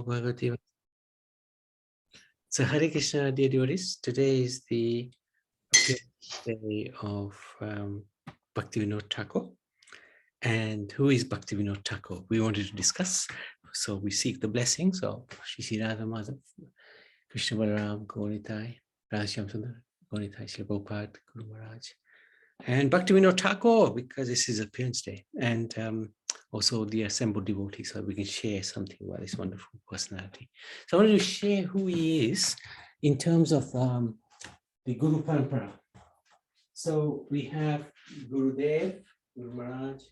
Bhagavati. So Hare Krishna, dear devotees. Today is the day of Bhaktivinod Thakur. And who is Bhaktivinod Thakur? We wanted to discuss. So we seek the blessings of Shri Radha Madhav, Krishna Balaram, Gauritai, Rajyam Sundar, Gauritai, Srila Prabhupada, Guru Maharaj. And Bhaktivinod Thakur, because this is appearance day. And also the assembled devotees, so we can share something about this wonderful personality. So I wanted to share who he is in terms of the Guru Parampara. So we have Guru Dev, Guru Maharaj,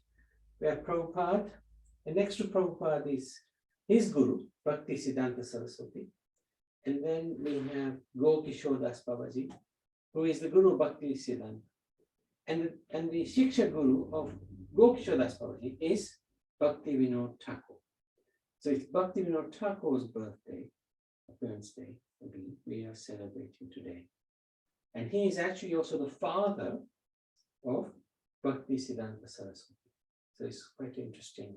we have Prabhupada, and next to Prabhupada is his Guru, Bhaktisiddhanta Saraswati. And then we have Gaur Kishore Das Babaji, who is the Guru of Bhaktisiddhanta. And the Shiksha Guru of Gaur Kishore Das Babaji is Bhaktivinod Thakur. So it's Bhaktivinod Thakur's birthday, appearance day, we are celebrating today. And he is actually also the father of Bhaktisiddhanta Saraswati. So it's quite an interesting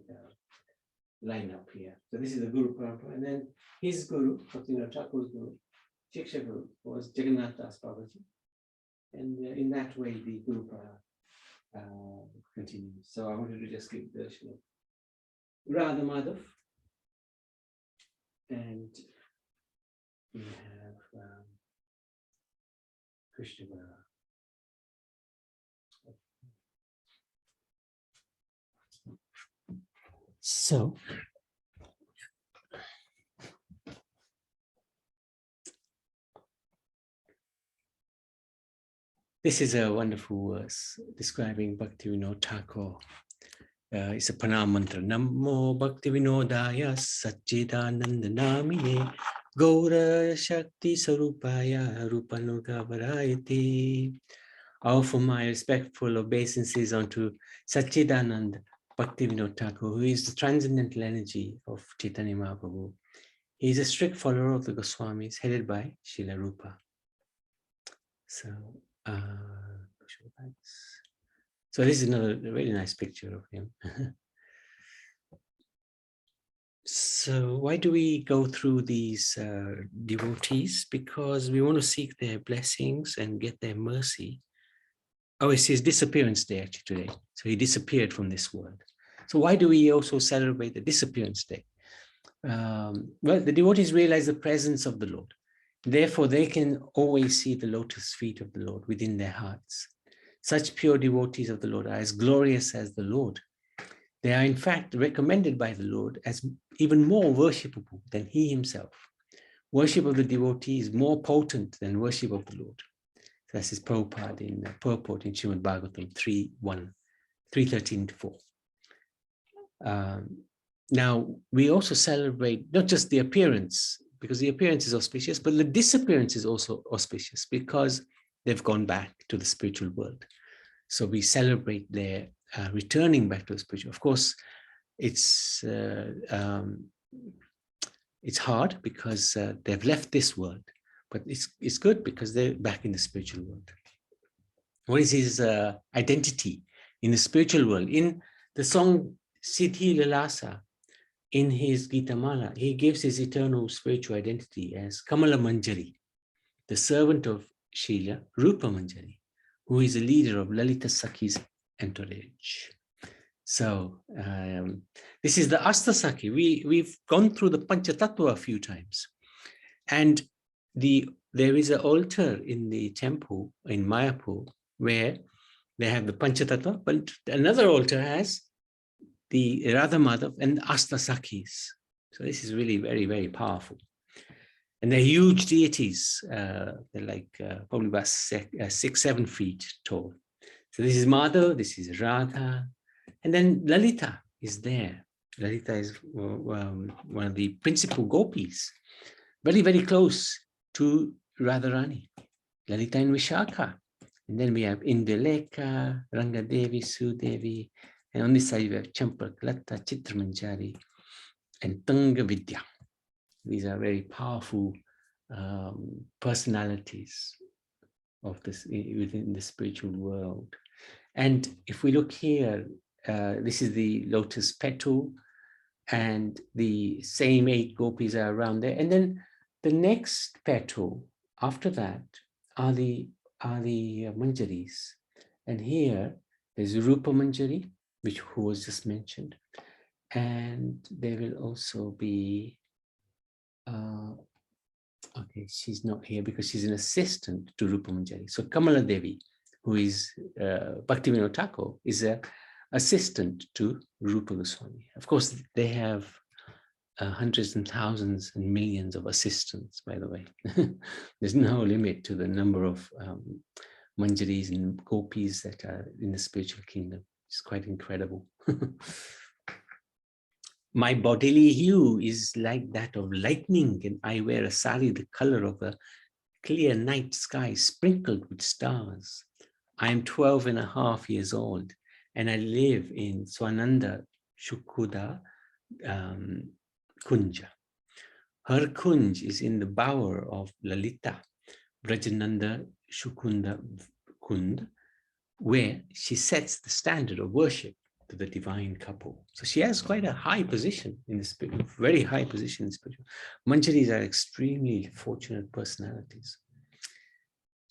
lineup here. So this is the Guru Parampara. And then his Guru, Bhaktivinod Thakur's Guru, Shiksha Guru, was Jagannath Das Babaji. And in that way, the Guru Parampara continues. So I wanted to just give the version of Radha Madhav. And we have Krishna Balaram. So, this is a wonderful verse describing Bhaktivinod Thakur. It's a pranam mantra. Namo Bhaktivinodaya Satchidananda Namine Gaura Shakti Sarupaya Rupanuga Varayati. I offer my respectful obeisances unto Satchidananda Bhaktivinod Thakur, who is the transcendental energy of Chaitanya Mahaprabhu. He is a strict follower of the Goswamis, headed by Srila Rupa. So, so this is another very nice picture of him. So why do we go through these devotees? Because we want to seek their blessings and get their mercy. Oh, it's his disappearance day actually today. So he disappeared from this world. So why do we also celebrate the disappearance day? Well, the devotees realize the presence of the Lord. Therefore, they can always see the lotus feet of the Lord within their hearts. Such pure devotees of the Lord are as glorious as the Lord. They are in fact recommended by the Lord as even more worshipable than he himself. Worship of the devotee is more potent than worship of the Lord. That's his Prabhupada in purport in Srimad Bhagavatam 3.13-4. Now, we also celebrate not just the appearance, because the appearance is auspicious, but the disappearance is also auspicious because they've gone back to the spiritual world. So we celebrate their returning back to the spiritual. Of course, it's hard because they've left this world, but it's good because they're back in the spiritual world. What is his identity in the spiritual world? In the song Siddhi Lalasa, in his Gita Mala, he gives his eternal spiritual identity as Kamala Manjari, the servant of Srila Rupa Manjari, who is a leader of Lalita Sakhi's entourage. So this is the Asta Sakhi. We've gone through the Panchatattva a few times. And there is an altar in the temple in Mayapur where they have the Panchatattva, but another altar has the Radha Madhav and Asta Sakhis. So this is really very, very powerful. And they're huge deities. They're like probably about 6-7 feet tall. So this is Madhav, this is Radha, and then Lalita is there. Lalita is one of the principal gopis, very, very close to Radharani. Lalita and Vishakha. And then we have Indulekha, Rangadevi, Sudevi, and on this side we have Champak, Lata, Chitramanjari, and Tanga Vidya. These are very powerful personalities of this within the spiritual world. And if we look here, this is the lotus petal And the same 8 gopis are around there. And then the next petal after that are the manjaris. And here there's Rupa Manjari, who was just mentioned. And there will also be, okay, she's not here because she's an assistant to Rupa Manjari. So Kamala Devi, who is Bhaktivinod Thakur, is an assistant to Rupa Goswami. Of course, they have hundreds and thousands and millions of assistants, by the way. There's no limit to the number of manjaris and gopis that are in the spiritual kingdom. It's quite incredible. My bodily hue is like that of lightning, and I wear a sari the color of a clear night sky sprinkled with stars. I am 12.5 years old, and I live in Swananda Shukuda Kunja. Her kunj is in the bower of Lalita, Brajananda Shukunda Kund, where she sets the standard of worship to the divine couple. So she has quite a high position in the spirit, very high position in spiritual. Manjaris are extremely fortunate personalities.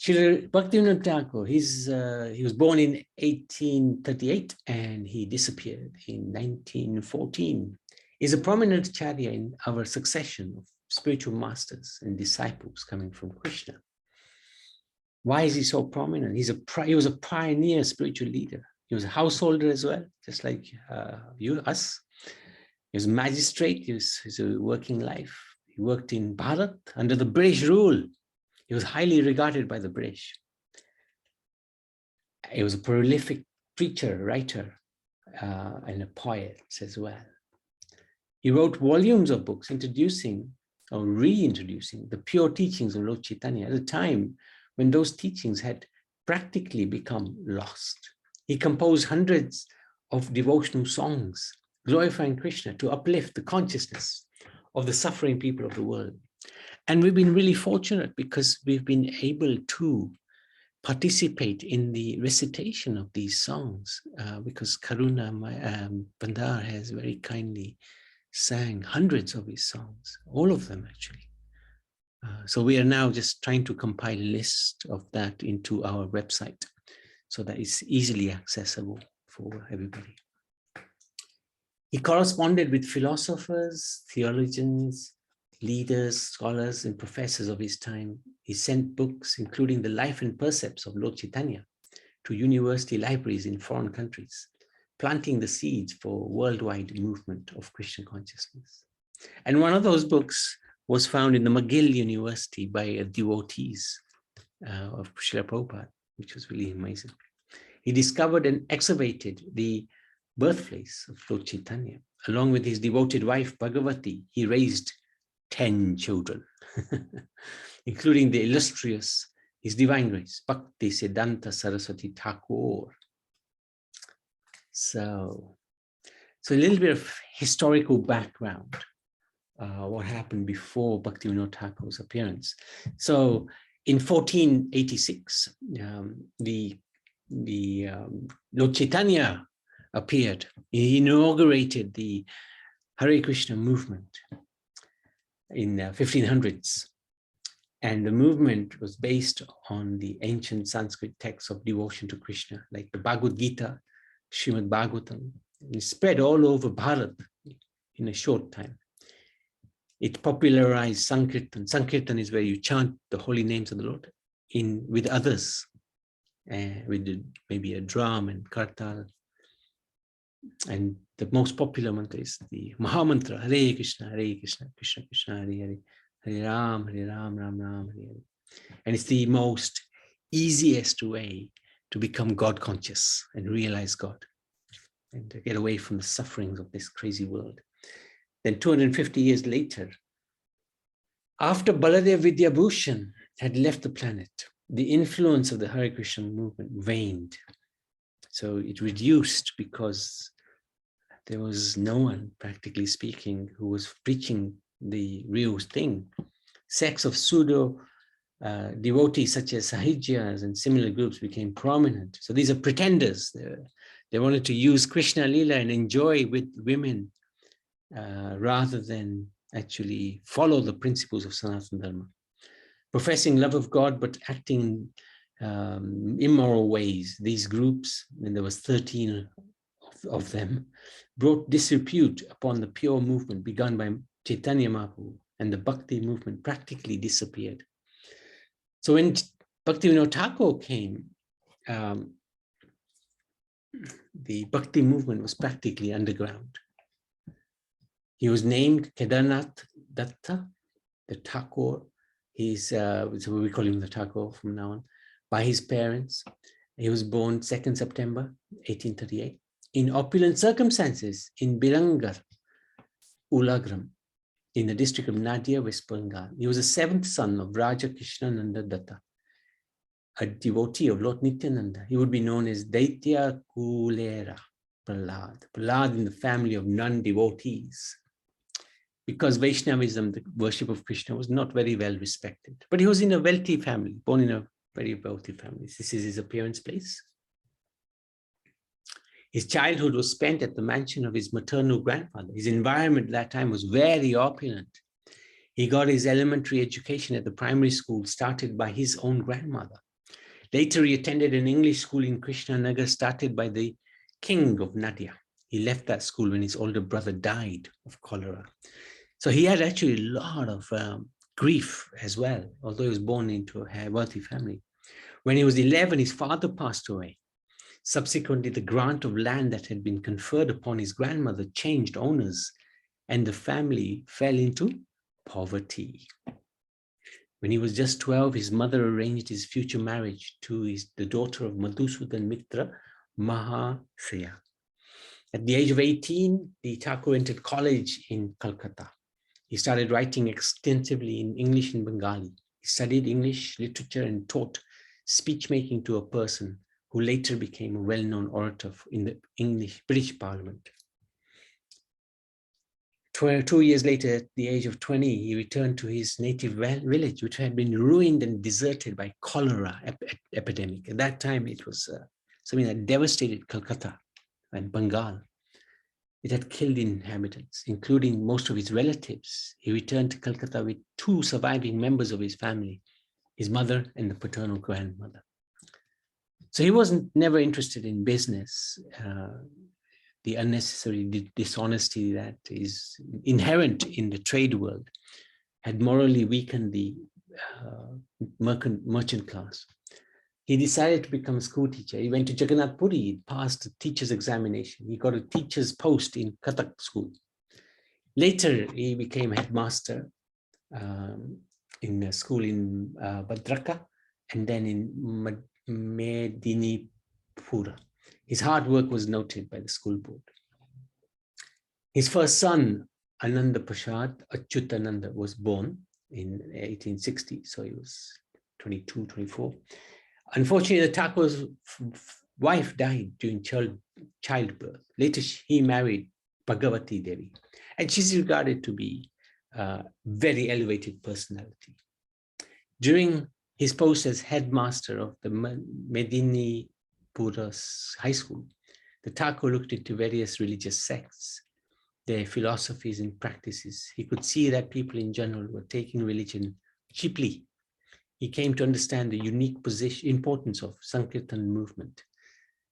Srila Bhaktivinod Thakur, he was born in 1838 and he disappeared in 1914. He's a prominent acharya in our succession of spiritual masters and disciples coming from Krishna. Why is he so prominent? He was a pioneer spiritual leader. He was a householder as well, just like us. He was a magistrate. He was a working life. He worked in Bharat under the British rule. He was highly regarded by the British. He was a prolific preacher, writer, and a poet as well. He wrote volumes of books introducing or reintroducing the pure teachings of Lord Chaitanya at a time when those teachings had practically become lost. He composed hundreds of devotional songs glorifying Krishna to uplift the consciousness of the suffering people of the world. And we've been really fortunate because we've been able to participate in the recitation of these songs because Karuna Bandar has very kindly sang hundreds of his songs, all of them actually. So we are now just trying to compile a list of that into our website so that it's easily accessible for everybody. He corresponded with philosophers, theologians, leaders, scholars, and professors of his time. He sent books, including the life and precepts of Lord Chaitanya, to university libraries in foreign countries, planting the seeds for worldwide movement of Christian consciousness. And one of those books was found in the McGill University by devotees of Srila Prabhupada, which was really amazing. He discovered and excavated the birthplace of Lord Chaitanya. Along with his devoted wife, Bhagavati, he raised 10 children, including the illustrious, His Divine Grace, Bhakti Siddhanta Saraswati Thakur. So a little bit of historical background, what happened before Bhaktivinod Thakur's appearance. So in 1486, Lord Chaitanya appeared. He inaugurated the Hare Krishna movement in 1500s. And the movement was based on the ancient Sanskrit texts of devotion to Krishna, like the Bhagavad Gita, Srimad Bhagavatam. It spread all over Bharat in a short time. It popularized Sankirtan. Sankirtan is where you chant the holy names of the Lord with others, with maybe a drum and kartal. And the most popular mantra is the Mahamantra, Hare Krishna, Krishna Krishna, Hare Hare, Hare Ram, Ram Ram, Hare Hare. And it's the most easiest way to become God conscious and realize God and to get away from the sufferings of this crazy world. Then 250 years later, after Baladev Vidyabhushan had left the planet, the influence of the Hare Krishna movement waned. So it reduced because there was no one, practically speaking, who was preaching the real thing. Sects of pseudo devotees such as Sahijyas and similar groups became prominent. So these are pretenders. They wanted to use Krishna Lila and enjoy with women rather than actually follow the principles of Sanatana Dharma. Professing love of God, but acting immoral ways, these groups, and there was 13 of them, brought disrepute upon the pure movement begun by Chaitanya Mahaprabhu, and the Bhakti movement practically disappeared. So when Bhaktivinod Thakur came, the Bhakti movement was practically underground. He was named Kedarnath Datta, the Thakur. He's, so we call him the Thakur from now on, by his parents. He was born 2nd September 1838 in opulent circumstances in Birangar, Ulagram, in the district of Nadia, West Bengal. He was the 7th son of Raja Krishnananda Datta, a devotee of Lord Nityananda. He would be known as Daitya Kulera Prahlad in the family of non-devotees, because Vaishnavism, the worship of Krishna, was not very well respected. But he was in a wealthy family, born in a very wealthy family. This is his appearance place. His childhood was spent at the mansion of his maternal grandfather. His environment at that time was very opulent. He got his elementary education at the primary school started by his own grandmother. Later, he attended an English school in Krishnanagar started by the king of Nadia. He left that school when his older brother died of cholera. So he had actually a lot of grief as well, although he was born into a wealthy family. When he was 11, his father passed away. Subsequently, the grant of land that had been conferred upon his grandmother changed owners, and the family fell into poverty. When he was just 12, his mother arranged his future marriage to the daughter of Madhusudan Mitra Mahasaya. At the age of 18, the Thakur entered college in Calcutta. He started writing extensively in English and Bengali. He studied English literature and taught speech-making to a person who later became a well-known orator in the British Parliament. 2 years later, at the age of 20, he returned to his native village, which had been ruined and deserted by cholera epidemic. At that time, it was something that devastated Calcutta and Bengal. It had killed inhabitants, including most of his relatives. He returned to Calcutta with 2 surviving members of his family, his mother and the paternal grandmother. So he wasn't never interested in business, the unnecessary dishonesty that is inherent in the trade world had morally weakened the merchant class. He decided to become a school teacher. He went to Jagannath Puri, he passed the teacher's examination. He got a teacher's post in Kathak school. Later, he became headmaster in a school in Bhadraka and then in Medinipura. His hard work was noted by the school board. His first son, Ananda Prasad Achyutananda, was born in 1860, so he was 22, 24. Unfortunately, the Thakur's wife died during childbirth. Later, he married Bhagavati Devi, and she's regarded to be a very elevated personality. During his post as headmaster of the Medinipura High School, the Thakur looked into various religious sects, their philosophies and practices. He could see that people in general were taking religion cheaply. He came to understand the unique importance of Sankirtan movement,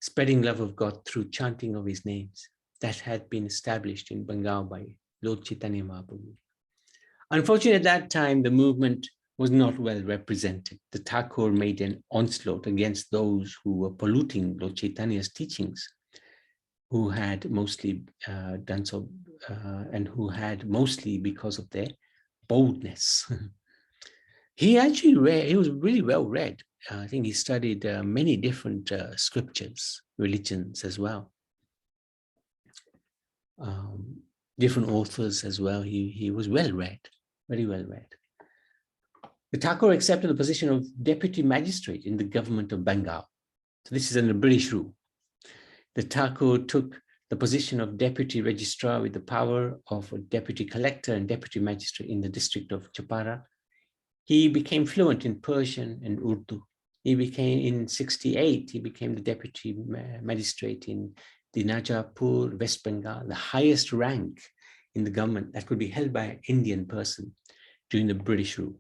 spreading love of God through chanting of his names that had been established in Bengal by Lord Chaitanya Mahaprabhu. Unfortunately, at that time, the movement was not well represented. The Thakur made an onslaught against those who were polluting Lord Chaitanya's teachings, who had mostly done so, and who had mostly because of their boldness. He actually he was really well read. I think he studied many different scriptures, religions as well. Different authors as well. He was well read, very well read. The Thakur accepted the position of deputy magistrate in the government of Bengal. So this is under British rule. The Thakur took the position of deputy registrar with the power of a deputy collector and deputy magistrate in the district of Chapara. He became fluent in Persian and Urdu. He became, in 68, he became the deputy magistrate in the Najapur, West Bengal, the highest rank in the government that could be held by an Indian person during the British rule.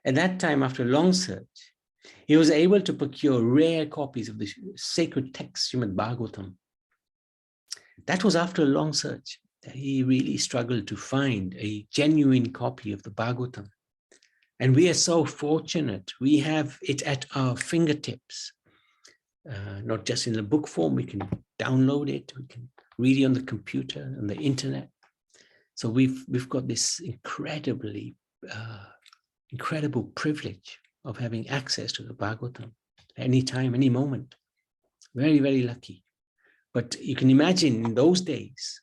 At that time, after a long search, he was able to procure rare copies of the sacred text, Srimad Bhagavatam. That was after a long search that he really struggled to find a genuine copy of the Bhagavatam. And we are so fortunate. We have it at our fingertips, not just in the book form. We can download it. We can read it on the computer, on the internet. So we've got this incredible privilege of having access to the Bhagavatam any time, any moment. Very, very lucky. But you can imagine in those days,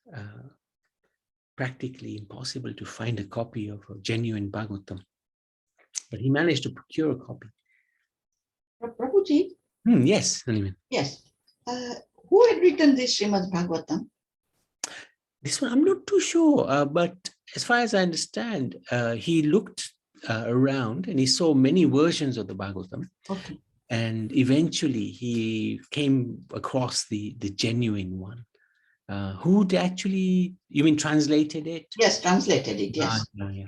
practically impossible to find a copy of a genuine Bhagavatam. But he managed to procure a copy. Prabhuji? Yes, Haniman. Yes. Who had written this Srimad Bhagavatam? This one, I'm not too sure, but as far as I understand, he looked around and he saw many versions of the Bhagavatam. Okay. And eventually he came across the genuine one. Who'd actually, you mean translated it? Yes, translated it, yes. Yeah.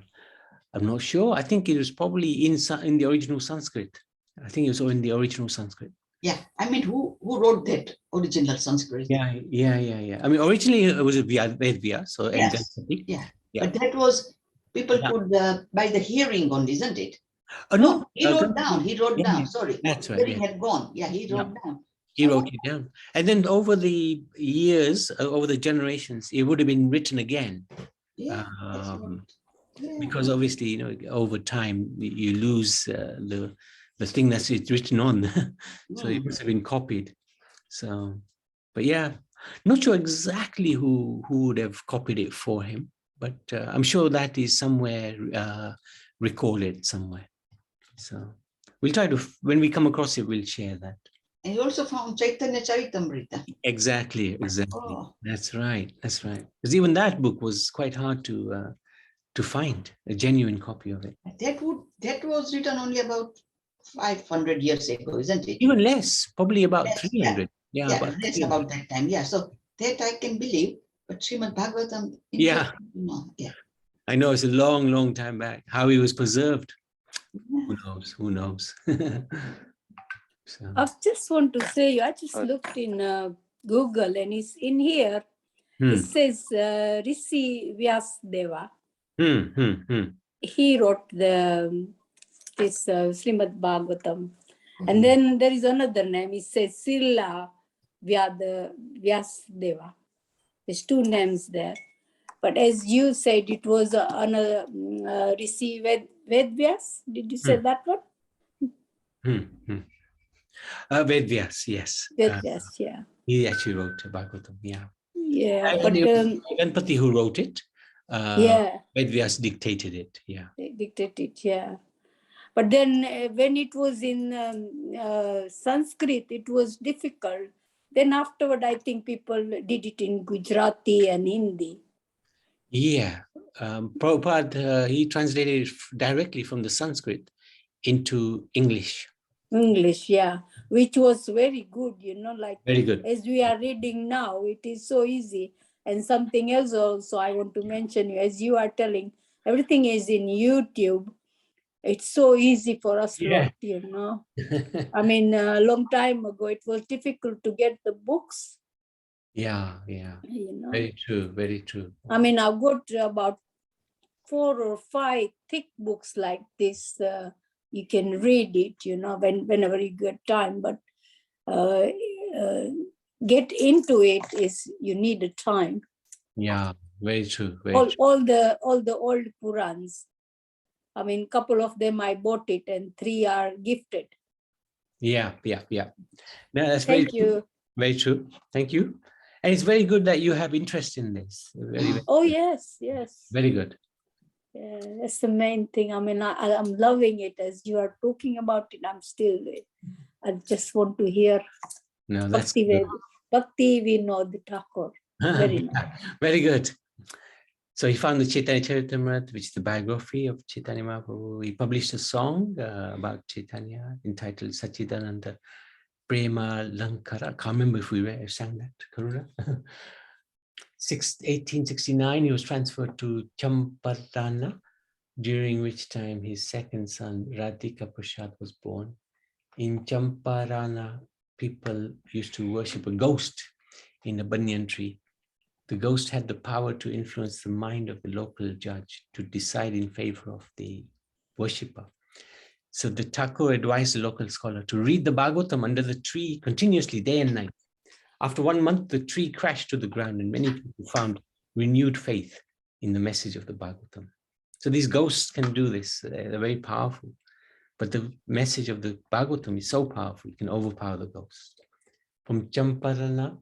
I'm not sure. I think it was probably in the original Sanskrit. I think it was in the original Sanskrit. Yeah, I mean, who wrote that original Sanskrit? Yeah. I mean, originally it was Vedvya, so yes, yeah. But that was, people could, by the hearing only, isn't it? No, he wrote down, sorry. That's right. Hearing had gone. Yeah, he wrote down. He wrote it down. And then over the years, over the generations, it would have been written again. Yeah, because obviously, you know, over time you lose the thing that's written on. So it must have been copied. So, but yeah, not sure exactly who would have copied it for him, but I'm sure that is somewhere recorded somewhere. So we'll try to, when we come across it, we'll share that. And you also found Chaitanya Charitamrita. Exactly. Oh. That's right. Because even that book was quite hard to find a genuine copy of it. That was written only about 500 years ago, isn't it? Even less, probably about 300. Yeah, that's about that time. Yeah, so that I can believe, but Srimad Bhagavatam, I know it's a long time back. How he was preserved, who knows? So. I just want to say, I just looked in Google and it's in here. It says Rishi Vyasdeva. He wrote this Srimad Bhagavatam. And then there is another name. It says Srila Vyasdeva. There's two names there. But as you said, it was another Rishi Vedvyas. Did you say that one? Vedvyas, yes. Vedvyas, yeah. He actually wrote Bhagavatam, yeah. Yeah, but Ganpati who wrote it. Vedvyas dictated it, yeah. Dictated, yeah. But then when it was in Sanskrit, it was difficult. Then afterward, I think people did it in Gujarati and Hindi. Yeah, Prabhupada, he translated it directly from the Sanskrit into English. English, yeah, which was very good, you know, like very good. As we are reading now, it is so easy. And something else also I want to mention you, as you are telling, everything is in YouTube. It's so easy for us, lot, you know. I mean, a long time ago, it was difficult to get the books. Yeah. You know? Very true. I mean, I've got about 4 or 5 thick books like this. You can read it, you know, whenever you get time. But get into it is you need a time. Yeah, very true. All the old Purans. I mean, couple of them I bought it, and 3 are gifted. Yeah. No, that's Thank you. Very true. Thank you. And it's very good that you have interest in this. Very oh, yes. Very good. Yeah, that's the main thing. I mean, I'm loving it as you are talking about it. I just want to hear. No, that's Bhaktivinod Thakur. Very nice. Very good. So he found the Chaitanya Charitamrita, which is the biography of Chaitanya Mahaprabhu. He published a song about Chaitanya entitled Sachidananda Prema Lankara. I can't remember if we sang that, Karuna. 1869, he was transferred to Champarana, during which time his second son, Radhika Prasad, was born. In Champarana, people used to worship a ghost in a banyan tree. The ghost had the power to influence the mind of the local judge to decide in favor of the worshipper. So the Thakur advised the local scholar to read the Bhagavatam under the tree continuously, day and night. After 1 month, the tree crashed to the ground and many people found renewed faith in the message of the Bhagavatam. So these ghosts can do this. They're very powerful. But the message of the Bhagavatam is so powerful, it can overpower the ghost. From Champarana,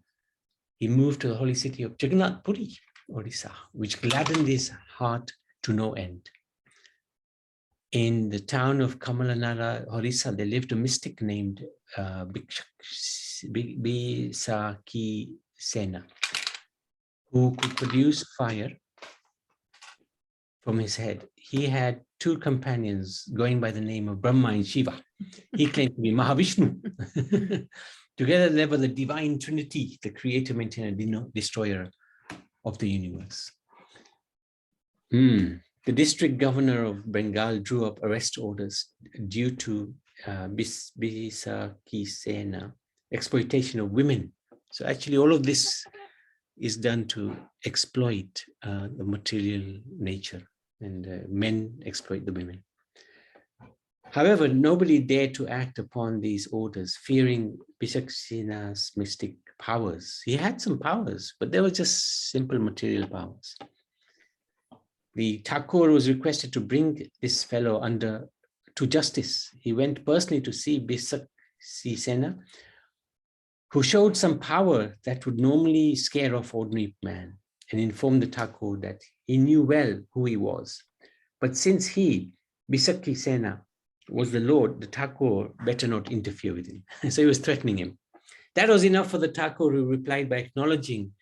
he moved to the holy city of Jagannath Puri, Odisha, which gladdened his heart to no end. In the town of Kamalanara, Orissa, there lived a mystic named Bisaki Sena, who could produce fire from his head. He had 2 companions going by the name of Brahma and Shiva. He claimed to be Mahavishnu. Together they were the divine trinity, the creator, maintainer, destroyer of the universe. The district governor of Bengal drew up arrest orders due to Bisaki Sena exploitation of women. So actually all of this is done to exploit the material nature, and men exploit the women. However, nobody dared to act upon these orders, fearing Bisaksena's mystic powers. He had some powers, but they were just simple material powers. The Thakur was requested to bring this fellow to justice. He went personally to see Bisakseena, who showed some power that would normally scare off ordinary man, and informed the Thakur that he knew well who he was. But since he, Bisakseena, was the Lord, the Thakur better not interfere with him. So he was threatening him. That was enough for the Thakur, who replied by acknowledging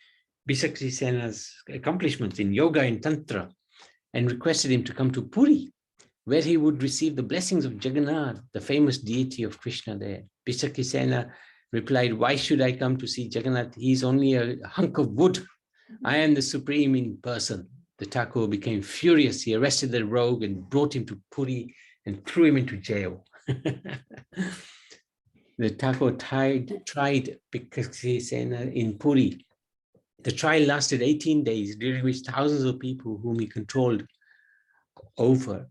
Bisaksena's accomplishments in yoga and tantra, and requested him to come to Puri, where he would receive the blessings of Jagannath, the famous deity of Krishna there. Bisakseena replied, "Why should I come to see Jagannath? He's only a hunk of wood. I am the supreme in person." The Thakur became furious. He arrested the rogue and brought him to Puri and threw him into jail. The Thakur tried Bisakseena in Puri. The trial lasted 18 days, during which thousands of people whom he controlled over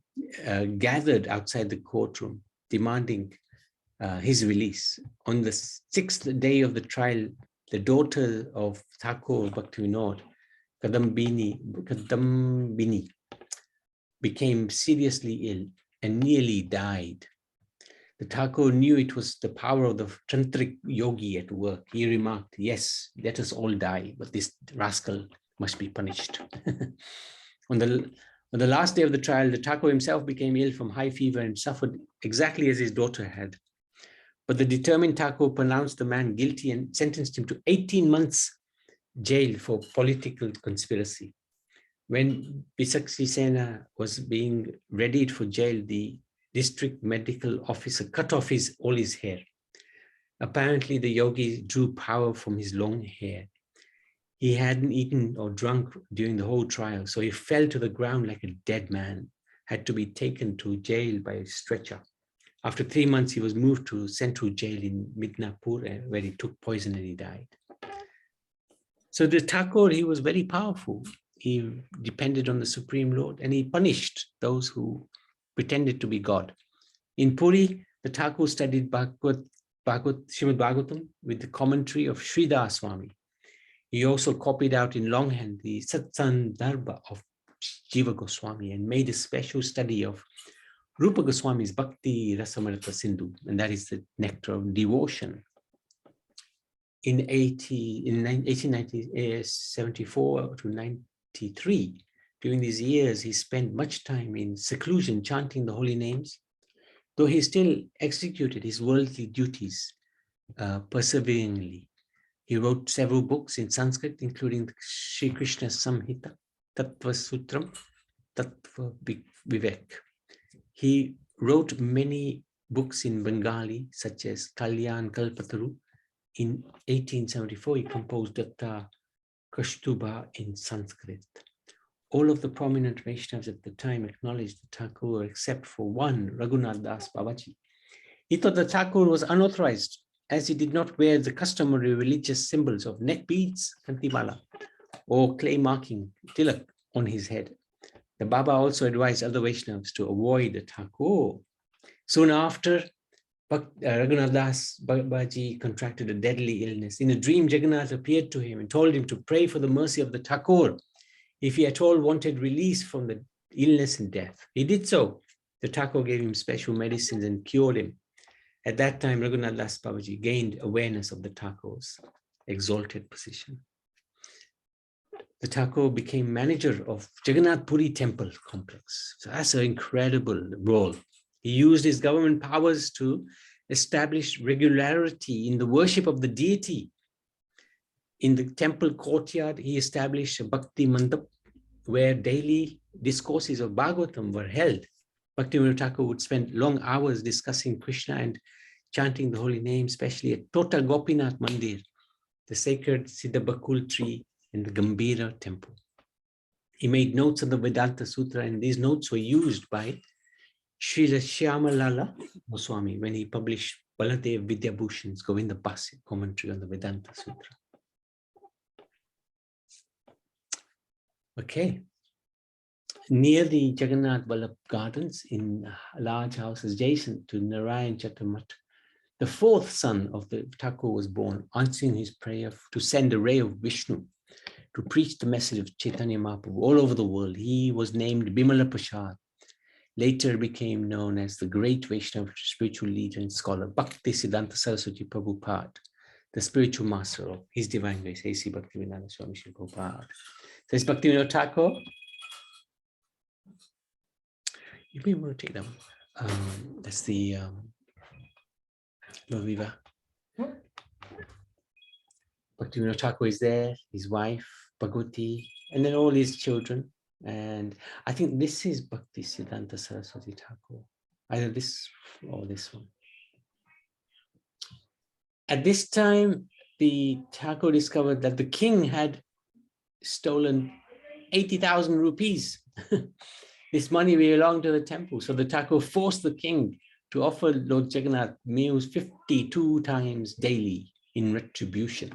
gathered outside the courtroom, demanding his release. On the 6th day of the trial, the daughter of Thakur, Bhaktivinod, Kadambini, became seriously ill and nearly died. The Thakur knew it was the power of the tantric yogi at work. He remarked, "Yes, let us all die, but this rascal must be punished." On the last day of the trial, the Thakur himself became ill from high fever and suffered exactly as his daughter had. But the determined Thakur pronounced the man guilty and sentenced him to 18 months jail for political conspiracy. When Bisakseena was being readied for jail, the district medical officer cut off all his hair. Apparently, the yogi drew power from his long hair. He hadn't eaten or drunk during the whole trial, so he fell to the ground like a dead man, had to be taken to jail by a stretcher. After 3 months, he was moved to central jail in Midnapur, where he took poison and he died. So the Thakur, he was very powerful. He depended on the Supreme Lord, and he punished those who pretended to be God. In Puri, the Thakur studied Srimad Bhagavatam with the commentary of Sridhar Swami. He also copied out in longhand the Satsandarbha of Jiva Goswami and made a special study of Rupa Goswami's Bhakti Rasamrita Sindhu, and that is the nectar of devotion. In 1874 to 93, during these years, he spent much time in seclusion chanting the holy names, though he still executed his worldly duties perseveringly. He wrote several books in Sanskrit, including Sri Krishna Samhita, Tattva Sutram, Tattva Vivek. He wrote many books in Bengali, such as Kalyan Kalpataru. In 1874, he composed Datta Kaustuba in Sanskrit. All of the prominent Vaishnavas at the time acknowledged the Thakur except for one, Raghunath Das Babaji. He thought the Thakur was unauthorized as he did not wear the customary religious symbols of neck beads, kantimala, or clay marking, tilak, on his head. The Baba also advised other Vaishnavas to avoid the Thakur. Soon after, Raghunath Das Babaji contracted a deadly illness. In a dream, Jagannath appeared to him and told him to pray for the mercy of the Thakur if he at all wanted release from the illness and death. He did so. The Thakur gave him special medicines and cured him. At that time, Raghunath Das Babaji gained awareness of the Thakur's exalted position. The Thakur became manager of Jagannath Puri temple complex. So that's an incredible role. He used his government powers to establish regularity in the worship of the deity. In the temple courtyard, he established a Bhakti Mandap where daily discourses of Bhagavatam were held. Bhaktivinod Thakur would spend long hours discussing Krishna and chanting the holy name, especially at Tota Gopinath Mandir, the sacred Siddhabakul tree in the Gambhira temple. He made notes on the Vedanta Sutra, and these notes were used by Srila Shyamalala Goswami when he published Baladev Vidyabhushan's Govinda Bhasya commentary on the Vedanta Sutra. Okay. Near the Jagannath Vallabh Gardens in large houses adjacent to Narayan Chatamat, the fourth son of the Thakur was born, answering his prayer to send a ray of Vishnu to preach the message of Chaitanya Mahaprabhu all over the world. He was named Bimala Prasad, later became known as the great Vaishnava spiritual leader and scholar Bhaktisiddhanta Saraswati Prabhupada, the spiritual master of His Divine Grace, A.C. Bhaktivinod Swami Srila Prabhupada. So it's Bhaktivinod Thakur. You may want to take that one. That's the Viva. Bhaktivinod Thakur is there, his wife, Bhagavati, and then all his children. And I think this is Bhaktisiddhanta Saraswati Thakur, either this or this one. At this time, the Thakur discovered that the king had stolen 80,000 rupees. This money belonged to the temple. So the Thakur forced the king to offer Lord Jagannath meals 52 times daily in retribution.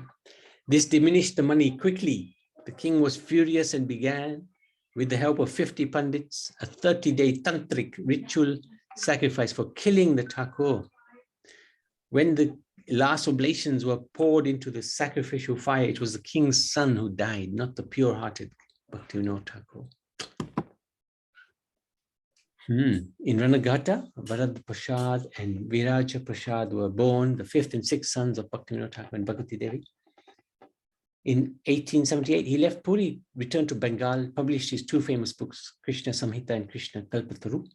This diminished the money quickly. The king was furious and began, with the help of 50 pandits, a 30-day tantric ritual sacrifice for killing the Thakur. When the last oblations were poured into the sacrificial fire, it was the king's son who died, not the pure-hearted Bhaktivinod Thakur. In Ranagata, Varad Prasad and Viraja Prasad were born, the fifth and sixth sons of Bhaktivinod Thakur and Bhagavati Devi. In 1878, he left Puri, returned to Bengal, published his two famous books, Krishna Samhita and Krishna Kalpataru.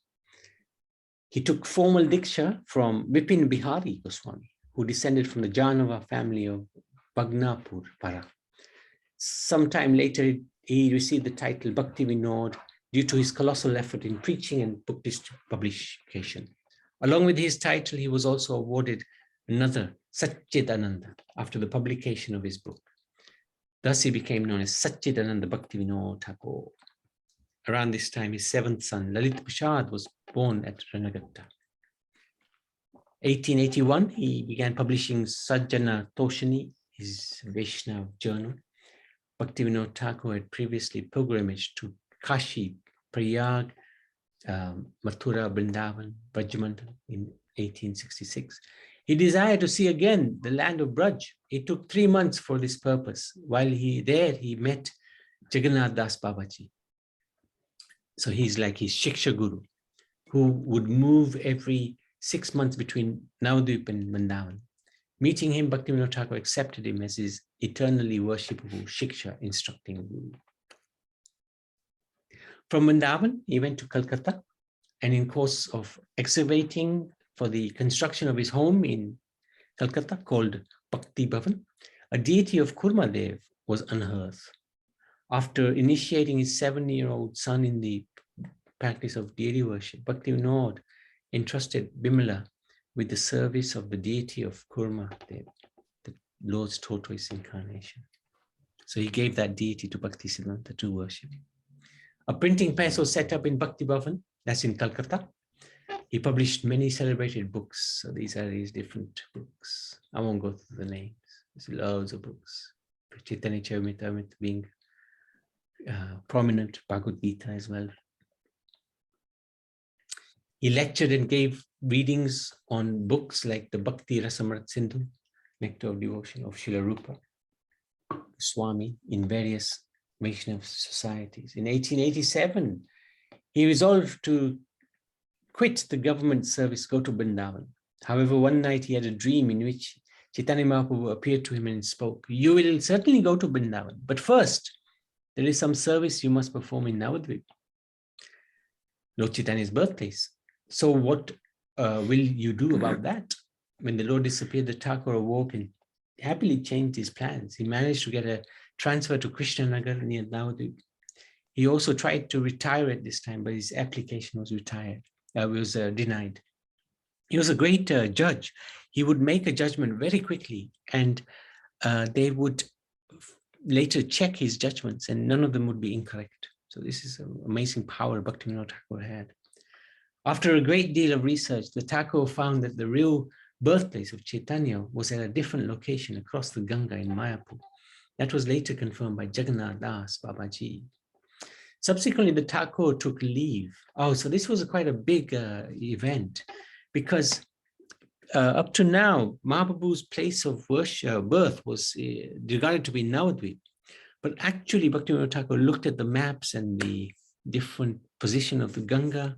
He took formal diksha from Vipin Bihari Goswami, who descended from the Janava family of Bhagnapur Para. Sometime later, he received the title Bhaktivinod due to his colossal effort in preaching and book publication. Along with his title, he was also awarded another Satchidananda after the publication of his book. Thus, he became known as Satchidananda Bhaktivinod Thakur. Around this time, his seventh son, Lalit Prasad, was born at Ranagata. 1881, he began publishing Sajjana Toshani, his Vaishnava journal. Bhaktivinod Thakur had previously pilgrimaged to Kashi, Prayag, Mathura, Vrindavan, Brajmandal in 1866. He desired to see again the land of Braj. It took 3 months for this purpose. While he met Jagannath Das Babaji. So he's like his Shiksha Guru, who would move every 6 months between Navadvip and Vrindavan. Meeting him, Bhaktivinod Thakur accepted him as his eternally worshipable Shiksha instructing Guru. From Vrindavan, he went to Calcutta, and in course of excavating for the construction of his home in Calcutta called Bhakti Bhavan, a deity of Kurmadev was unearthed. After initiating his 7-year-old son in the practice of deity worship, Bhaktivinod entrusted Bimala with the service of the deity of Kurmadev, the Lord's tortoise incarnation. So he gave that deity to Bhaktisiddhanta to worship. A printing press was set up in Bhakti Bhavan, that's in Calcutta. He published many celebrated books. So these are his different books. I won't go through the names. There's loads of books. Chaitanya Charitamrita being prominent, Bhagavad Gita as well. He lectured and gave readings on books like the Bhakti Rasamrit Sindhu, Nectar of Devotion of Srila Rupa Swami in various Vaishnava societies. In 1887, he resolved to quit the government service, go to Vrindavan. However, one night he had a dream in which Chaitanya Mahaprabhu appeared to him and spoke, "You will certainly go to Vrindavan, but first, there is some service you must perform in Navadvip, Lord Chaitanya's birthplace. So what will you do about that?" When the Lord disappeared, the Thakur awoke and happily changed his plans. He managed to get a transfer to Krishnanagar near Navadvip. He also tried to retire at this time, but his application was denied. He was a great judge. He would make a judgment very quickly, and they would later check his judgments, and none of them would be incorrect. So this is an amazing power Bhaktivinod Thakur had. After a great deal of research, the Thakur found that the real birthplace of Chaitanya was at a different location across the Ganga in Mayapur. That was later confirmed by Jagannath Das Babaji. Subsequently, the Thakur took leave. Oh, so this was quite a big event, because up to now, Mahaprabhu's place of worship, birth was regarded to be Navadvip. But actually, Bhaktivinoda Thakur looked at the maps and the different position of the Ganga,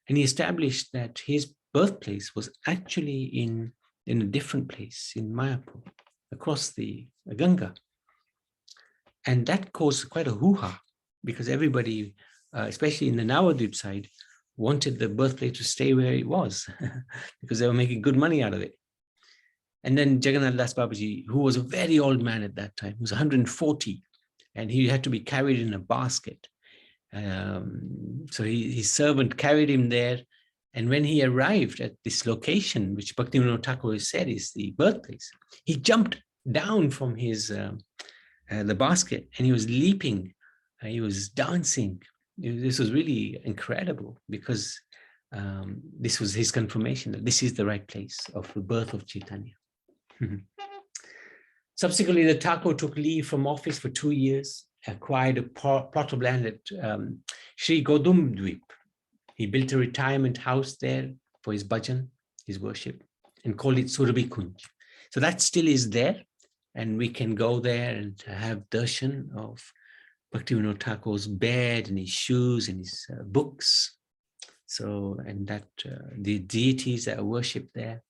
and he established that his birthplace was actually in a different place in Mayapur, across the Ganga. And that caused quite a hoo-ha, because everybody, especially in the Navadvip side, wanted the birthplace to stay where it was, because they were making good money out of it. And then Jagannath Das Babaji, who was a very old man at that time, he was 140, and he had to be carried in a basket. So his servant carried him there. And when he arrived at this location, which Bhaktivinoda Thakur said is the birthplace, he jumped down from his the basket, and he was leaping, he was dancing. This was really incredible, because this was his confirmation that this is the right place of the birth of Chaitanya. Subsequently, the Thakur took leave from office for 2 years, acquired a plot of land at Sri Godumdvip. He built a retirement house there for his bhajan, his worship, and called it Surabhi Kunj. So that still is there, and we can go there and have darshan of Bhaktivinoda Thakur's bed and his shoes and his books. So, and that the deities that are worshipped there.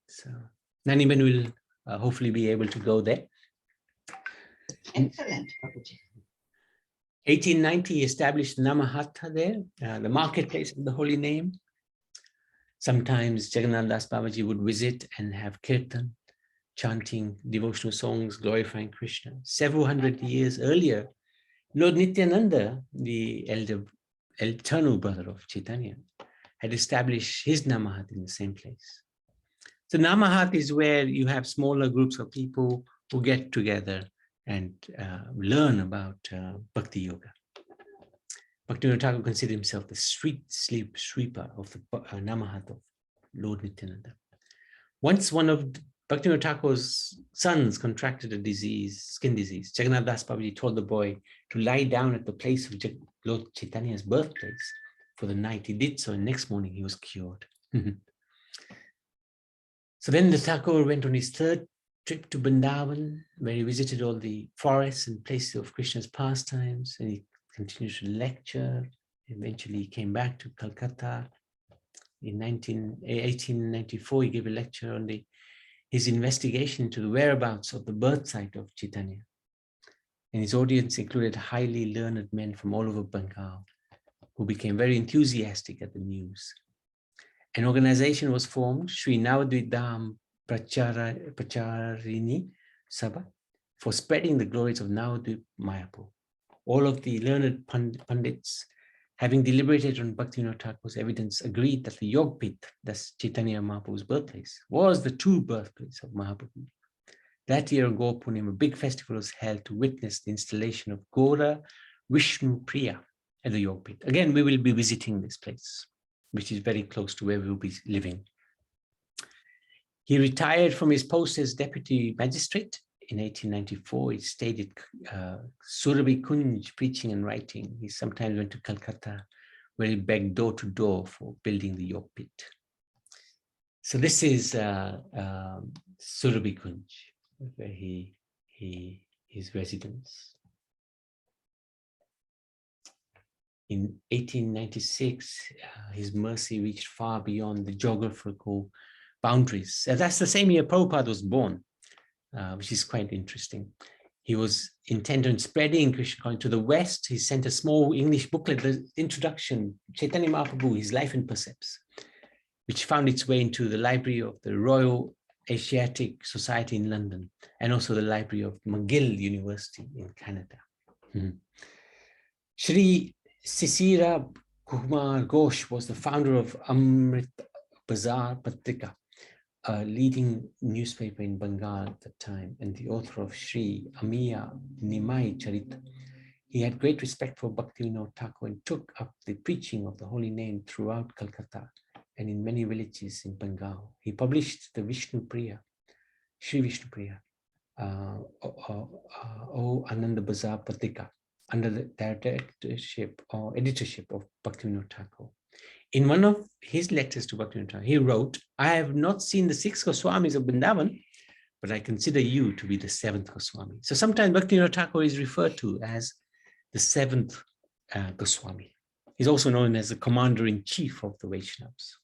So Naniman will hopefully be able to go there. Excellent, Babaji. 1890, he established Namahatha there, the marketplace of the holy name. Sometimes Jagannath Das Babaji would visit and have kirtan, chanting devotional songs, glorifying Krishna. Several hundred years earlier, Lord Nityananda, the eternal brother of Chaitanya, had established his Namahat in the same place. So Namahat is where you have smaller groups of people who get together and learn about Bhakti Yoga. Bhaktivinoda Thakur considered himself the street sweeper of the Namahat of Lord Nityananda. Once one of Bhaktivinoda Thakur's sons contracted a disease, skin disease. Jagannath Das Babaji told the boy to lie down at the place of Lord Chaitanya's birthplace for the night. He did so, and next morning he was cured. So then the Thakur went on his third trip to Vrindavan, where he visited all the forests and places of Krishna's pastimes, and he continued to lecture. Eventually he came back to Calcutta. In 1894, he gave a lecture on his investigation into the whereabouts of the birth site of Chaitanya. And his audience included highly learned men from all over Bengal, who became very enthusiastic at the news. An organization was formed, Sri Navadvip Dham Pracharini Sabha, for spreading the glories of Navadvip Mayapur. All of the learned pundits, having deliberated on Bhaktivinoda Thakur's evidence, agreed that the Yogpith, that's Chaitanya Mahaprabhu's birthplace, was the true birthplace of Mahaprabhu. That year on Gaur Purnima, a big festival was held to witness the installation of Gora Vishnu Priya at the Yog Pit. Again, we will be visiting this place, which is very close to where we will be living. He retired from his post as deputy magistrate in 1894. He stayed at Surabhi Kunj preaching and writing. He sometimes went to Calcutta, where he begged door to door for building the Yog Pit. So this is Surabhi Kunj, where his residence. In 1896, his mercy reached far beyond the geographical boundaries. That's the same year Prabhupada was born, which is quite interesting. He was intent on spreading Krishna consciousness to the West. He sent a small English booklet, the introduction, Chaitanya Mahaprabhu, His Life and Precepts, which found its way into the library of the Royal Asiatic Society in London, and also the library of McGill University in Canada. Shri Sisira Kumar Ghosh was the founder of Amrit Bazar Patrika, a leading newspaper in Bengal at the time, and the author of Shri Amiya Nimai Charita. He had great respect for Bhaktivinod Thakur and took up the preaching of the holy name throughout Calcutta and in many villages in Bengal. He published the Vishnu Priya, Shri Vishnu Priya, O Ananda Bazar Patrika, under the directorship or editorship of Bhaktivinod Thakur. In one of his letters to Bhaktivinod Thakur, he wrote, "I have not seen the 6 Goswamis of Vrindavan, but I consider you to be the 7th Goswami." So sometimes Bhaktivinod Thakur is referred to as the 7th Goswami. He's also known as the commander-in-chief of the Vaishnavas.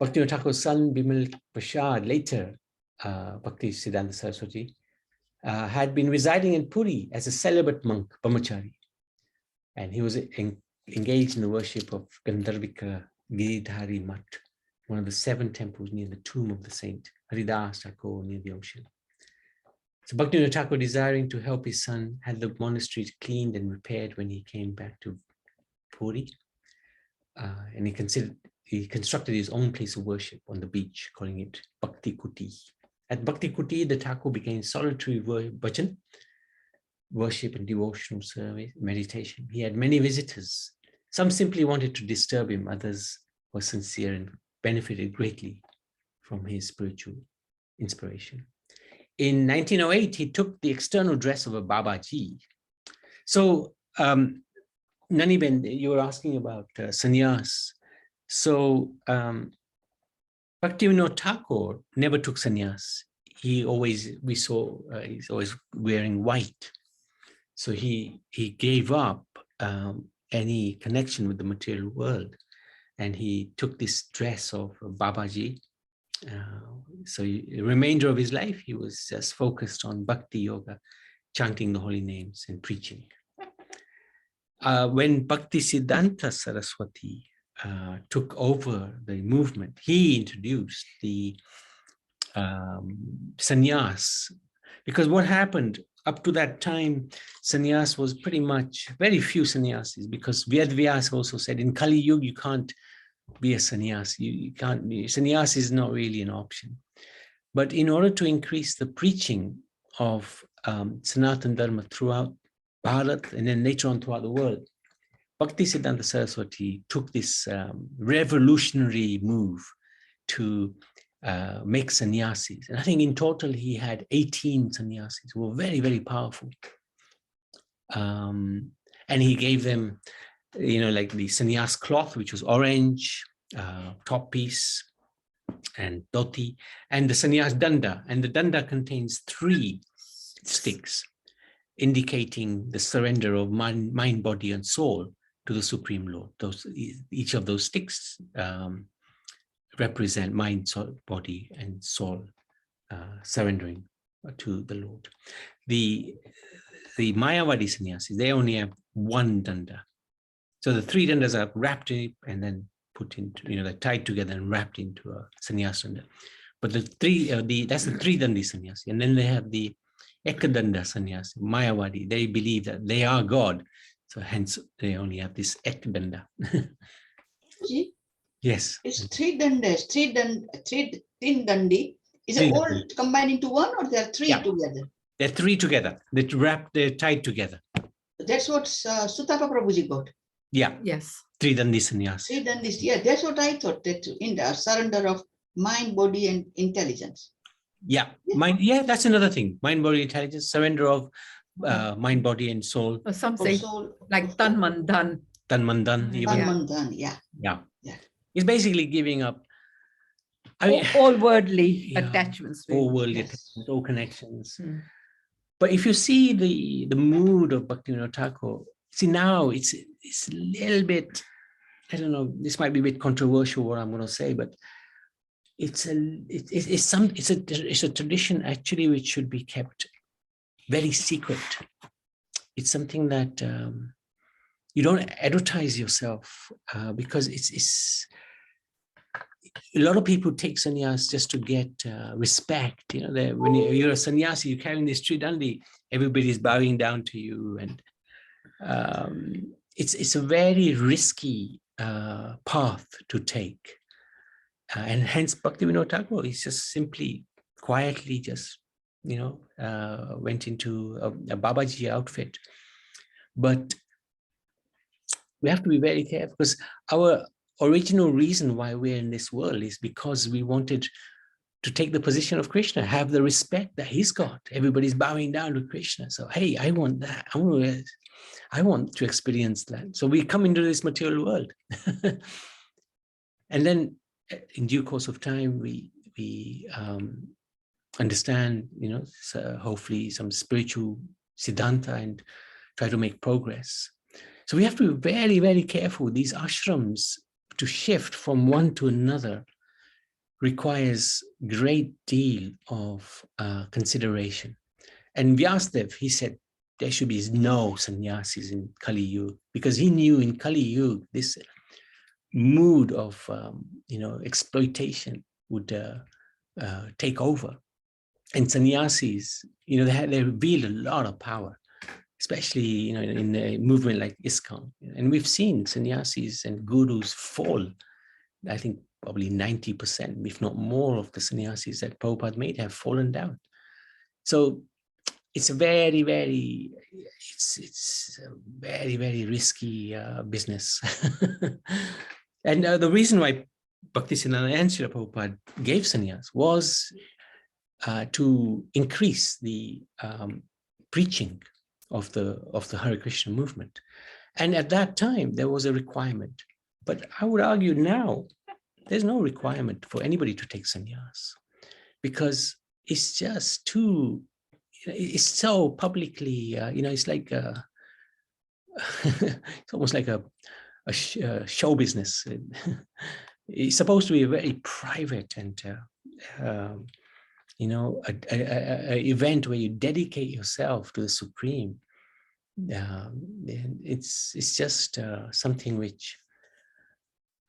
Bhaktivinod Thakur's son, Bimal Prasad, later Bhakti Siddhanta Saraswati, had been residing in Puri as a celibate monk, Brahmachari, and he was engaged in the worship of Gandharvika Giridhari Mat, one of the 7 temples near the tomb of the saint Haridas Thakur near the ocean. So Bhaktivinod Thakur, desiring to help his son, had the monastery cleaned and repaired when he came back to Puri, and he constructed his own place of worship on the beach, calling it Bhakti Kuti. At Bhakti Kuti, the Thakur began solitary bhajan, worship and devotional service, meditation. He had many visitors. Some simply wanted to disturb him, others were sincere and benefited greatly from his spiritual inspiration. In 1908, he took the external dress of a Babaji. So, Naniben, you were asking about sannyas. So, Bhaktivinod Thakur never took sannyas. He's always wearing white. So he gave up any connection with the material world, and he took this dress of Babaji. So the remainder of his life, he was just focused on Bhakti Yoga, chanting the holy names and preaching. When Bhakti Siddhanta Saraswati took over the movement, he introduced the sannyas, because what happened up to that time, sannyas was pretty much very few sannyasis, because Vyas also said in Kali Yuga you can't be a sannyas. You can't be, sannyas is not really an option. But in order to increase the preaching of Sanatana Dharma throughout Bharat and then later on throughout the world, Bhakti Siddhanta Saraswati took this revolutionary move to make sannyasis. And I think in total he had 18 sannyasis who were very, very powerful. And he gave them, like the sannyas cloth, which was orange, top piece, and dhoti, and the sannyas danda. And the danda contains 3 sticks, indicating the surrender of mind, body, and soul to the Supreme Lord. Each of those sticks represent mind, soul, body, and soul surrendering to the Lord. The Mayavadi sannyasis, they only have 1 danda. So the 3 dandas are wrapped in and then put into, they're tied together and wrapped into a sannyas danda. But that's the 3 dandi sannyasi. And then they have the Ekadanda sannyasi, Mayavadi. They believe that they are God. So hence they only have this Ekadanda. Yes. It's 3 dandas, 3 dandi, Is it all combined into one, or there are three together? There are three together. They're tied together. That's what Sutapa Prabhuji got. Yeah. Yes. Tridandi Sannyas. Tridandi, yeah, that's what I thought, that in the surrender of mind, body, and intelligence. Yeah. Mind. Yeah, that's another thing. Mind, body, intelligence, surrender of mind, body, and soul. Or some say like Tan Man Dhan. Tan Man Dhan. Tan Man Dhan, yeah. It's basically giving up. I mean, all worldly attachments. All worldly attachments, all connections. But if you see the mood of Bhaktivinoda Thakur, see now it's a little bit, I don't know, this might be a bit controversial what I'm going to say, but it's a tradition actually which should be kept very secret. It's something that you don't advertise yourself because it's a lot of people take sannyas just to get respect. You know, when you're a sannyasi, you're carrying this tridandi, everybody's bowing down to you, and it's a very risky path to take, and hence Bhaktivinoda Thakur is just simply quietly just went into a Babaji outfit. But we have to be very careful, because our original reason why we're in this world is because we wanted to take the position of Krishna, have the respect that he's got. Everybody's bowing down to Krishna. So, hey, I want that. I want to experience that. So we come into this material world. And then in due course of time, we understand, so hopefully some spiritual siddhanta and try to make progress. So we have to be very, very careful. These ashrams, to shift from one to another, requires great deal of consideration. And Vyasadev, he said, there should be no sannyasis in Kali Yuga, because he knew in Kali Yuga, this mood of, exploitation would take over. And sannyasis, they revealed a lot of power, especially, in a movement like ISKCON. And we've seen sannyasis and gurus fall. I think probably 90%, if not more, of the sannyasis that Prabhupada made have fallen down. So it's a very, very, it's a very, very risky business. And the reason why Bhaktisiddhanta Srila Prabhupada gave sannyas was to increase the preaching of the Hare Krishna movement. And at that time, there was a requirement. But I would argue now, there's no requirement for anybody to take sannyas, because it's just too, it's so publicly, it's like, it's almost like a show business. It's supposed to be very private and, an event where you dedicate yourself to the Supreme. It's just something which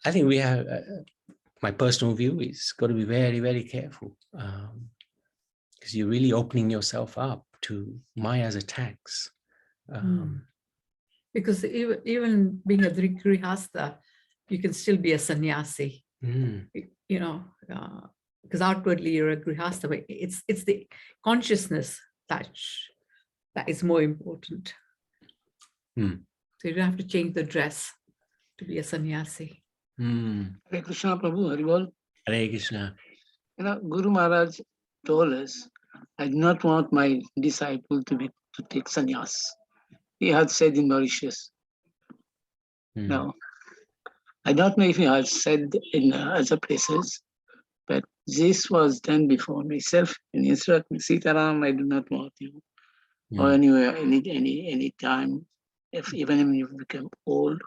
I think we have, my personal view is got to be very, very careful, because you're really opening yourself up to Maya's attacks. Because even being a grihastha, you can still be a sannyasi, because outwardly you're a grihastha, but it's the consciousness touch that is more important. So you don't have to change the dress to be a sannyasi. Hare Krishna, Prabhu, Haribol. Hare Krishna. Guru Maharaj told us, I do not want my disciple to take sannyas. He had said in Mauritius. Now, I don't know if he has said in other places, but this was done before myself. And instead of Sitaram, I do not want you. Or anywhere, any time, even when you become old,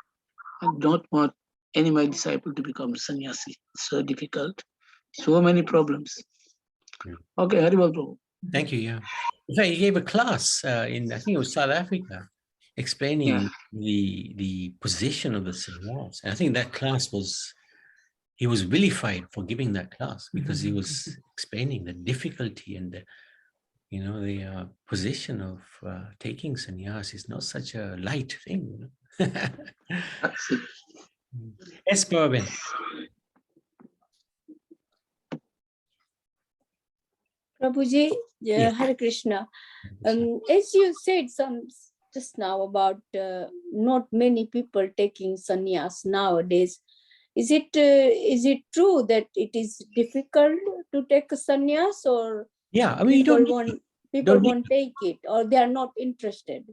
I don't want any of my disciple to become sannyasi. It's so difficult. So many problems. Okay, Haribol Prabhu. Thank you. Yeah. In fact, he gave a class in, I think it was South Africa, explaining the position of the sannyas. And I think that class he was vilified for giving that class, because he was explaining the difficulty and the position of taking sannyas is not such a light thing. Yes, Parvin. Prabhuji, Yeah. Hare Krishna. As you said just now about not many people taking sannyas nowadays, is it true that it is difficult to take a sannyas, or Yeah, I mean, you people won't take it, or they are not interested?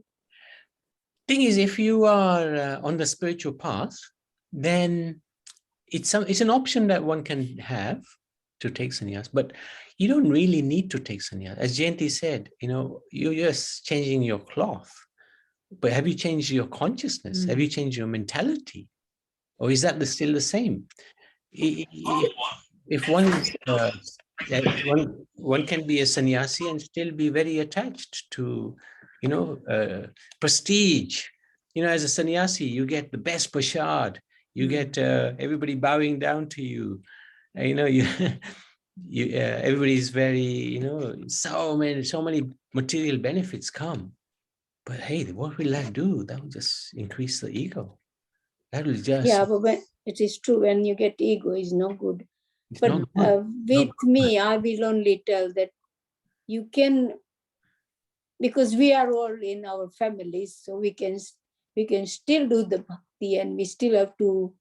Thing is, if you are on the spiritual path, then it's an option that one can have to take sannyas, but you don't really need to take sannyas. As Jayanti said, you're just changing your cloth, but have you changed your consciousness? Have you changed your mentality? Or is that still the same? If one can be a sannyasi and still be very attached to, prestige. As a sannyasi, you get the best prasad. You get everybody bowing down to you. Everybody's very, so many material benefits come. But hey, what will that do? That will just increase the ego. That will just... Yeah, but it is true, when you get ego, is no good. But with me, I will only tell that you can, because we are all in our families, so we can still do the bhakti, and we still have to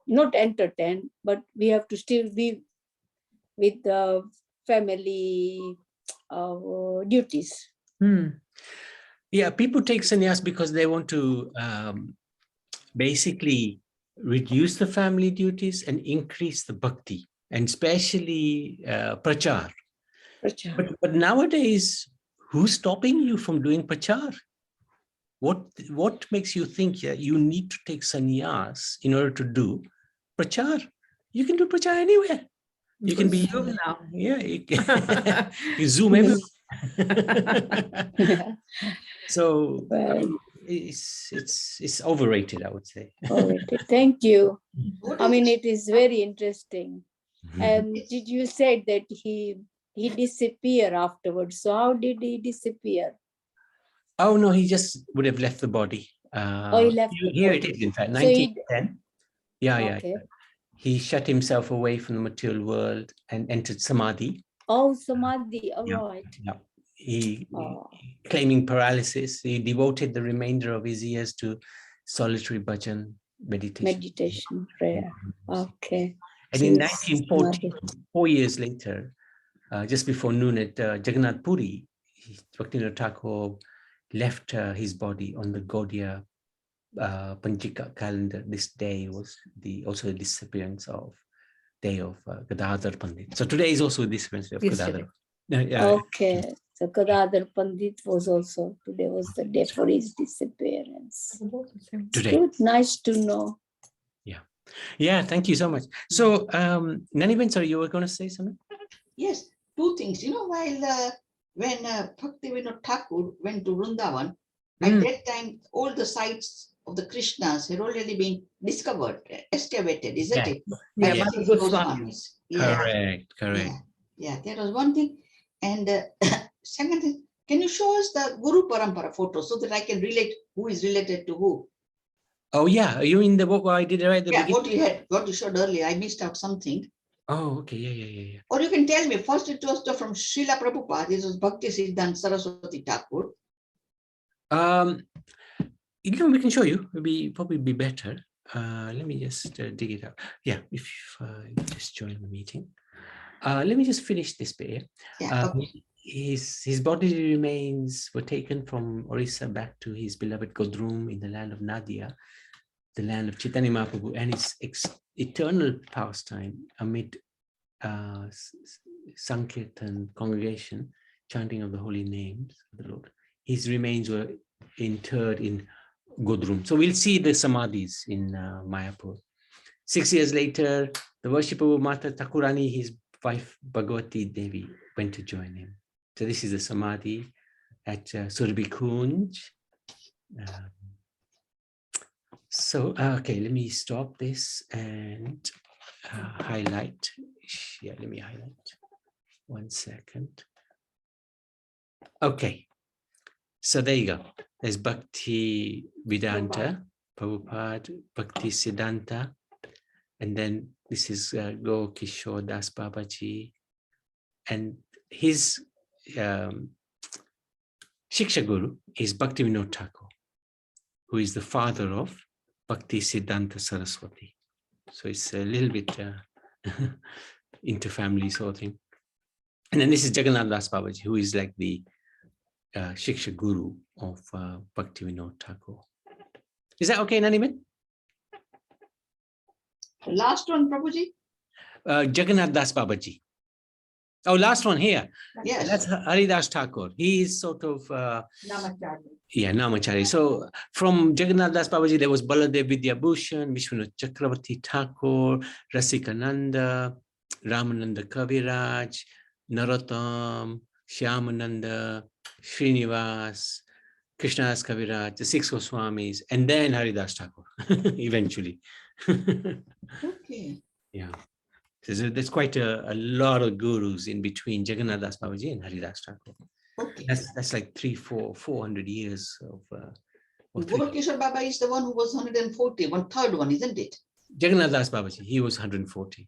not entertain, but we have to still be with the family duties. Yeah, people take sannyas because they want to basically reduce the family duties and increase the bhakti, and especially prachar. But nowadays, who's stopping you from doing prachar? What makes you think you need to take sannyas in order to do prachar? You can do prachar anywhere. You can be Zoom now. Yeah, you Zoom everywhere. So it's overrated, I would say. Overrated. Thank you. I mean, it is very interesting. And did you say that he disappeared afterwards? So how did he disappear? Oh no, he just would have left the body. He left the here body. It is, in fact, So 1910. Yeah. Okay. He shut himself away from the material world and entered samadhi. Oh, samadhi. All right. Yeah. He claiming paralysis. He devoted the remainder of his years to solitary bhajan, meditation, prayer. Okay. And in 1914, 4 years later, just before noon at Jagannath Puri, Bhaktivinoda Thakur left his body on the Gaudiya Panchika calendar. This day was also the disappearance of day of Gadadhar Pandit. So today is also the disappearance of Gadadhar. Okay. So Gadadhar Pandit was also, today was the day for his disappearance. Today. Good, nice to know. Yeah, thank you so much. So, Naniben, sorry, you were going to say something? Yes, two things. While when Bhaktivinod Thakur went to Vrindavan, at that time, all the sites of the Krishnas had already been discovered, excavated, isn't it? Yeah, By the Goswamis. Correct. Yeah, that was one thing. And second thing, can you show us the Guru Parampara photo so that I can relate who is related to who? Oh yeah, are you in the book? I did it right at the beginning. What you showed earlier. I missed out something. Oh, okay, yeah. Or you can tell me, first it was from Srila Prabhupada, this was Bhakti Siddhanta Saraswati Thakur. We can show you. It'll probably be better. Let me just dig it out. Yeah, if you just join the meeting. Let me just finish this bit. Okay. His body remains were taken from Orissa back to his beloved Godrum in the land of Nadia, the land of Chaitanya Mahaprabhu, and his eternal pastime amid Sankirtan congregation, chanting of the holy names of the Lord. His remains were interred in Godrum. So we'll see the samadhis in Mayapur. 6 years later, the worshipper of Mata Thakurani, his wife Bhagavati Devi, went to join him. So this is the samadhi at Surabhi Kunj. Okay, let me stop this and highlight. Yeah, let me highlight. 1 second. Okay, so there you go. There's Bhakti Vedanta, Prabhupada, Bhakti Siddhanta, and then this is Go Kishore Das Babaji, and his Shiksha Guru is Bhaktivinod Thakur, who is the father of Bhakti Siddhanta Saraswati. So it's a little bit inter-family sort of thing. And then this is Jagannath Das Babaji, who is like the Shiksha Guru of Bhaktivinod Thakur. Is that okay, Naniman? Last one, Prabhuji. Jagannath Das Babaji. Oh, last one here. Yes. That's Haridas Thakur. He is sort of Namachari. So from Jagannath Das Babaji, there was Baladev Vidyabhushan, Vishwanath Chakravarti Thakur, Rasikananda, Ramananda Kaviraj, Narottam, Shyamananda, Srinivas, Krishnadas Kaviraj, the 6 Goswamis, and then Haridas Thakur eventually. Okay. Yeah. So there's quite a lot of gurus in between Jagannath Das Babaji and Haridas Thakur. Okay. That's like 400 years of Gopalkishore Baba is the one who was 140, one third one, isn't it? Jagannath Das Babaji, he was 140.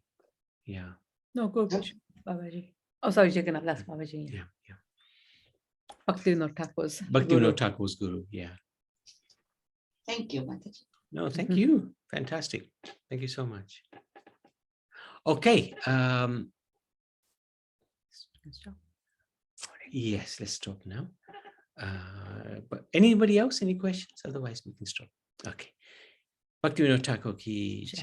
Yeah. No, Gopalkishore Babaji. Oh, sorry, Jagannath Das Babaji. Yeah. Yeah. Bhaktivinod Thakur's Bhaktivinod Thakur's guru. Yeah. Thank you, Mataji. No, thank you. Fantastic. Thank you so much. Okay. Yes, let's stop now. But anybody else, any questions? Otherwise, we can stop. Okay. Bhaktivinod Thakur ki